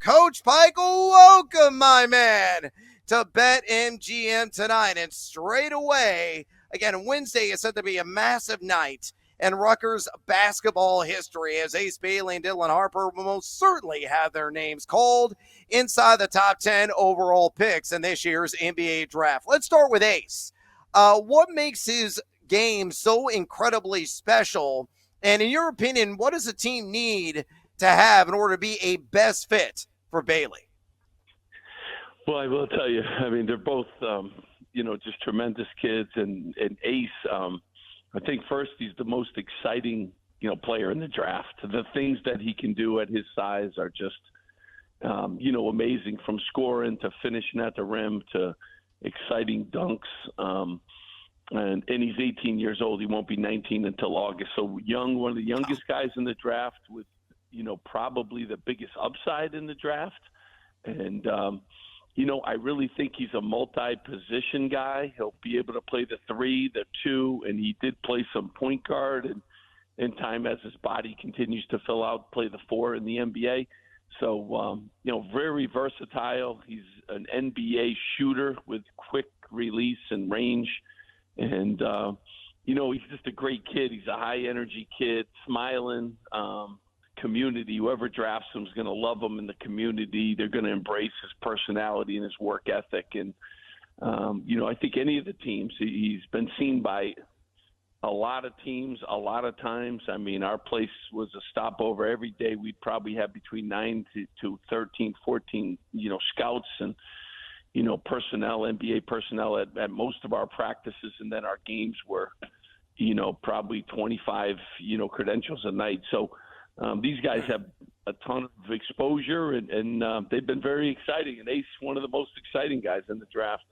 Coach Pikiell, welcome, my man, to BetMGM tonight. And straight away, again, Wednesday is said to be a massive night in Rutgers basketball history, as Ace Bailey and Dylan Harper will most certainly have their names called inside the top 10 overall picks in this year's NBA draft. Let's start with Ace. What makes his game so incredibly special? And in your opinion, what does a team need to have in order to be a best fit for Bailey? Well, I will tell you, I mean, they're both, just tremendous kids. And Ace, I think first he's the most exciting, player in the draft. The things that he can do at his size are just, amazing, from scoring to finishing at the rim to exciting dunks. And he's 18 years old. He won't be 19 until August. So young, one of the youngest guys in the draft with, probably the biggest upside in the draft. And, I really think he's a multi-position guy. He'll be able to play the 3, the 2, and he did play some point guard and in time as his body continues to fill out, play the 4 in the NBA. So, very versatile. He's an NBA shooter with quick release and range. And, he's just a great kid. He's a high-energy kid, smiling. Community, whoever drafts him is going to love him in the community. They're going to embrace his personality and his work ethic. And, I think any of the teams, he's been seen by a lot of teams a lot of times. I mean, our place was a stopover every day. We'd probably have between 9 to 13, 14, scouts and, personnel, NBA personnel at most of our practices. And then our games were, probably 25, credentials a night. So, these guys have a ton of exposure, and they've been very exciting. And Ace, one of the most exciting guys in the draft.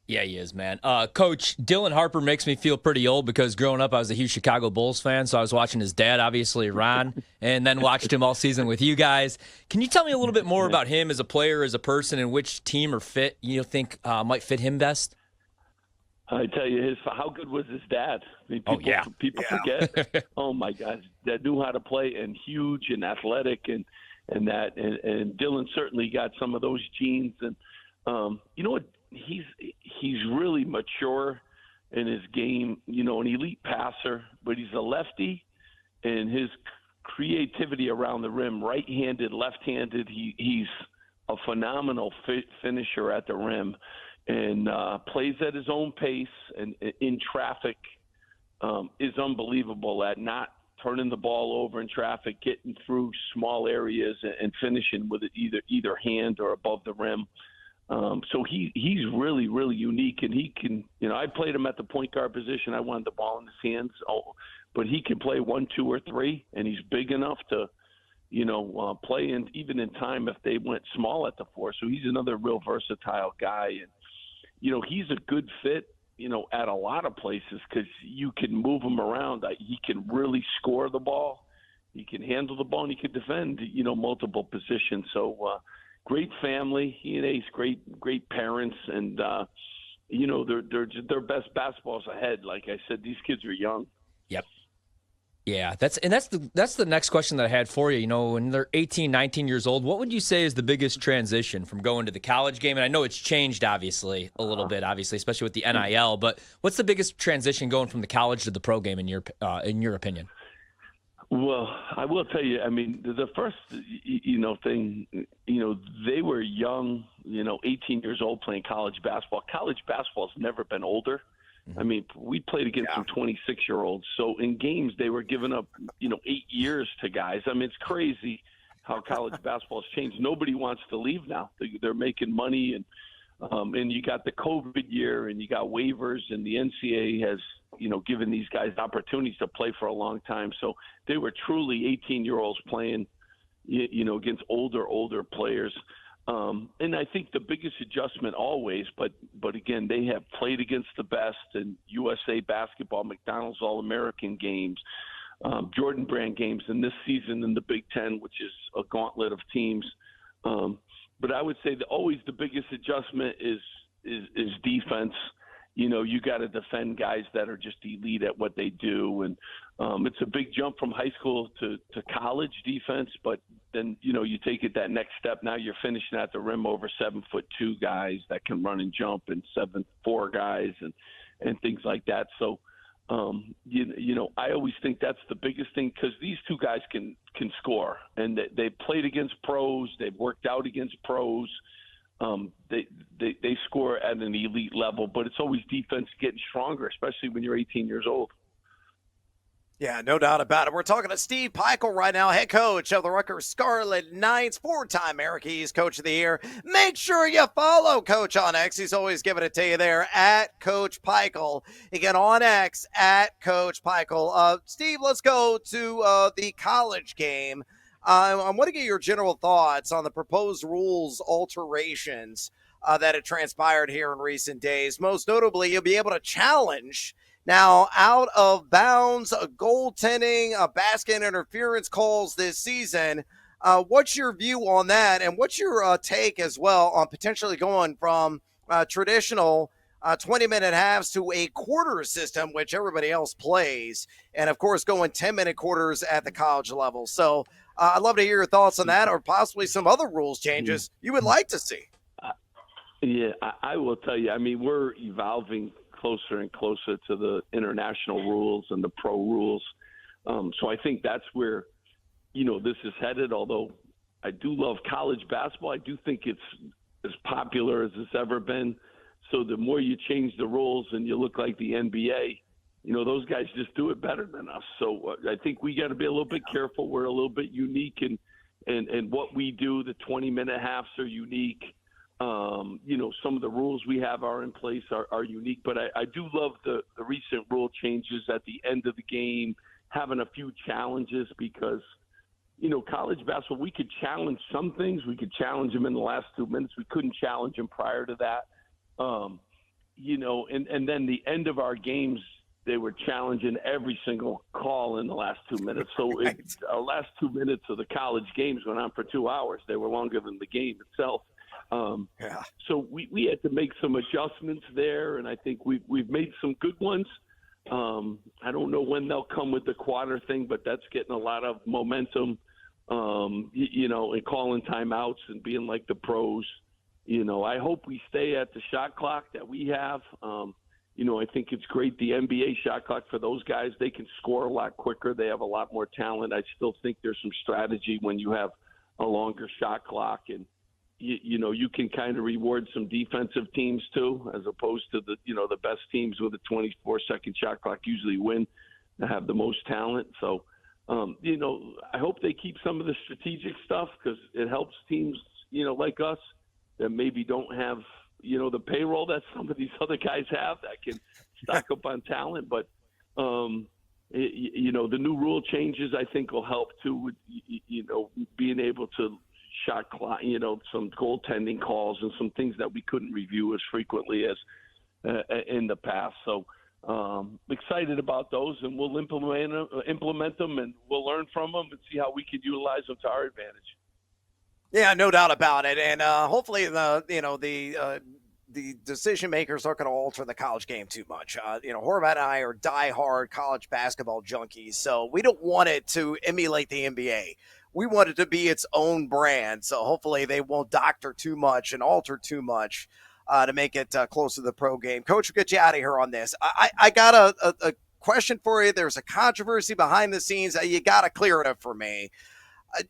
Yeah, he is, man. Coach, Dylan Harper makes me feel pretty old because growing up I was a huge Chicago Bulls fan, so I was watching his dad, obviously, Ron, and then watched him all season with you guys. Can you tell me a little bit more about him as a player, as a person, and which team or fit you think might fit him best? I tell you, how good was his dad? I mean, people forget. Oh my God, that knew how to play and huge and athletic and Dylan certainly got some of those genes. And you know what? He's really mature in his game. An elite passer, but he's a lefty, and his creativity around the rim, right-handed, left-handed. He's a phenomenal finisher at the rim. And plays at his own pace and in traffic, is unbelievable at not turning the ball over in traffic, getting through small areas and finishing with it either hand or above the rim. So he's really, really unique, and he can, I played him at the point guard position. I wanted the ball in his hands, but he can play 1, 2, or 3, and he's big enough to, play in even in time if they went small at the 4. So he's another real versatile guy. And, he's a good fit, at a lot of places because you can move him around. He can really score the ball. He can handle the ball, and he can defend, multiple positions. So great family. He and Ace, great parents. And, their best basketball's ahead. Like I said, these kids are young. Yep. Yeah, that's the next question that I had for you. When they're 18, 19 years old, what would you say is the biggest transition from going to the college game? And I know it's changed, obviously, a little bit, especially with the NIL. But what's the biggest transition going from the college to the pro game in your opinion? Well, I will tell you, I mean, the first, thing, they were young, 18 years old playing college basketball. College basketball's never been older. I mean, we played against some 26-year-olds. So in games, they were giving up, 8 years to guys. I mean, it's crazy how college basketball has changed. Nobody wants to leave now. They're making money, and you got the COVID year, and you got waivers, and the NCAA has, given these guys opportunities to play for a long time. So they were truly 18-year-olds playing, against older players. And I think the biggest adjustment always, but again, they have played against the best in USA basketball, McDonald's All-American games, Jordan Brand games, and this season in the Big Ten, which is a gauntlet of teams. But I would say that always the biggest adjustment is defense. You got to defend guys that are just elite at what they do. And It's a big jump from high school to college defense, but then, you take it that next step. Now you're finishing at the rim over 7'2" guys that can run and jump, and 7'4" guys and things like that. So, I always think that's the biggest thing, because these two guys can score, and they played against pros. They've worked out against pros. They score at an elite level, but it's always defense getting stronger, especially when you're 18 years old. Yeah, no doubt about it. We're talking to Steve Pikiell right now, head coach of the Rutgers Scarlet Knights, 4-time America East Coach of the Year. Make sure you follow Coach on X. He's always giving it to you there at Coach Pikiell. Again, on X at Coach Pikiell. Steve, let's go to the college game. I want to get your general thoughts on the proposed rules alterations that have transpired here in recent days. Most notably, you'll be able to challenge now out of bounds, goaltending, basket interference calls this season. What's your view on that? And what's your take as well on potentially going from traditional 20-minute halves to a quarter system, which everybody else plays, and of course going 10-minute quarters at the college level? So I'd love to hear your thoughts on that, or possibly some other rules changes you would like to see. Yeah, I will tell you, we're evolving closer and closer to the international rules and the pro rules. So I think that's where, this is headed. Although I do love college basketball, I do think it's as popular as it's ever been. So the more you change the rules and you look like the NBA, those guys just do it better than us. So I think we got to be a little bit careful. We're a little bit unique in what we do. The 20-minute halves are unique. Some of the rules we have are in place are unique, but I do love the recent rule changes at the end of the game, having a few challenges, because, college basketball, we could challenge some things. We could challenge them in the last 2 minutes. We couldn't challenge them prior to that. And then the end of our games, they were challenging every single call in the last 2 minutes. So our last 2 minutes of the college games went on for 2 hours. They were longer than the game itself. So we had to make some adjustments there, and I think we've made some good ones. I don't know when they'll come with the quarter thing, but that's getting a lot of momentum, and calling timeouts and being like the pros. I hope we stay at the shot clock that we have. I think it's great, the NBA shot clock for those guys. They can score a lot quicker. They have a lot more talent. I still think there's some strategy when you have a longer shot clock, and you can kind of reward some defensive teams too, as opposed to the best teams with a 24-second shot clock usually win, to have the most talent. So, I hope they keep some of the strategic stuff, because it helps teams, like us, that maybe don't have, the payroll that some of these other guys have that can stock up on talent. But, the new rule changes, I think, will help too with, being able to shot clock, some goaltending calls and some things that we couldn't review as frequently as in the past. So excited about those, and we'll implement them, and we'll learn from them and see how we can utilize them to our advantage. Yeah, no doubt about it. And hopefully the decision makers aren't going to alter the college game too much. Horvath and I are diehard college basketball junkies, so we don't want it to emulate the NBA. We want it to be its own brand. So hopefully they won't doctor too much and alter too much to make it close to the pro game. Coach, we'll get you out of here on this. I got a question for you. There's a controversy behind the scenes. You got to clear it up for me.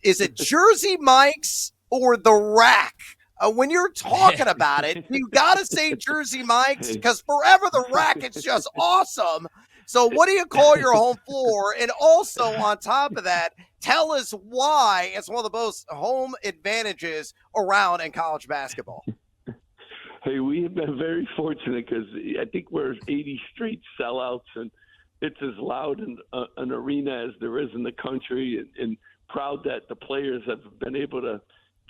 Is it Jersey Mike's or the Rack? When you're talking about it, you got to say Jersey Mike's, because forever the Rack is just awesome. So what do you call your home floor? And also on top of that, tell us why it's one of the most home advantages around in college basketball. Hey, we have been very fortunate, because I think we're 80 straight sellouts, and it's as loud in an arena as there is in the country, and proud that the players have been able to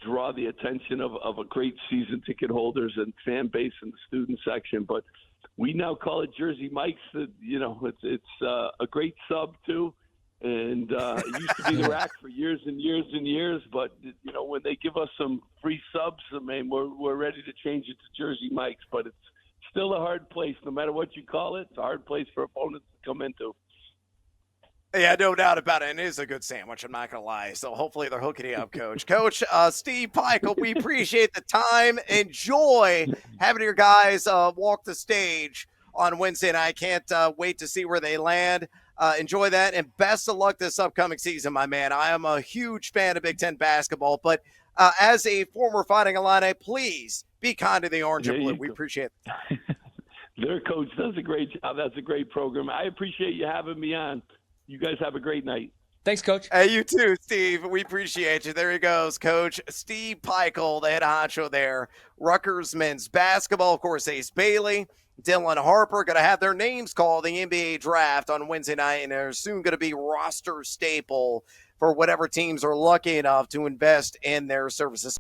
draw the attention of a great season ticket holders and fan base in the student section. But we now call it Jersey Mike's. It's a great sub too, and it used to be the Rack for years and years and years. But when they give us some free subs, we're ready to change it to Jersey Mike's. But it's still a hard place, no matter what you call it. It's a hard place for opponents to come into. Yeah, no doubt about it. And it is a good sandwich. I'm not going to lie. So hopefully they're hooking you up, Coach. Coach Steve Pikiell, we appreciate the time. Enjoy having your guys walk the stage on Wednesday night. Can't wait to see where they land. Enjoy that. And best of luck this upcoming season, my man. I am a huge fan of Big Ten basketball. But as a former Fighting Illini, please be kind to the orange and blue. We appreciate it. Their coach does a great job. That's a great program. I appreciate you having me on. You guys have a great night. Thanks, Coach. Hey, you too, Steve. We appreciate you. There he goes, Coach Steve Pikiell, the head honcho there. Rutgers men's basketball, of course, Ace Bailey, Dylan Harper, going to have their names called the NBA draft on Wednesday night, and they're soon going to be roster staple for whatever teams are lucky enough to invest in their services.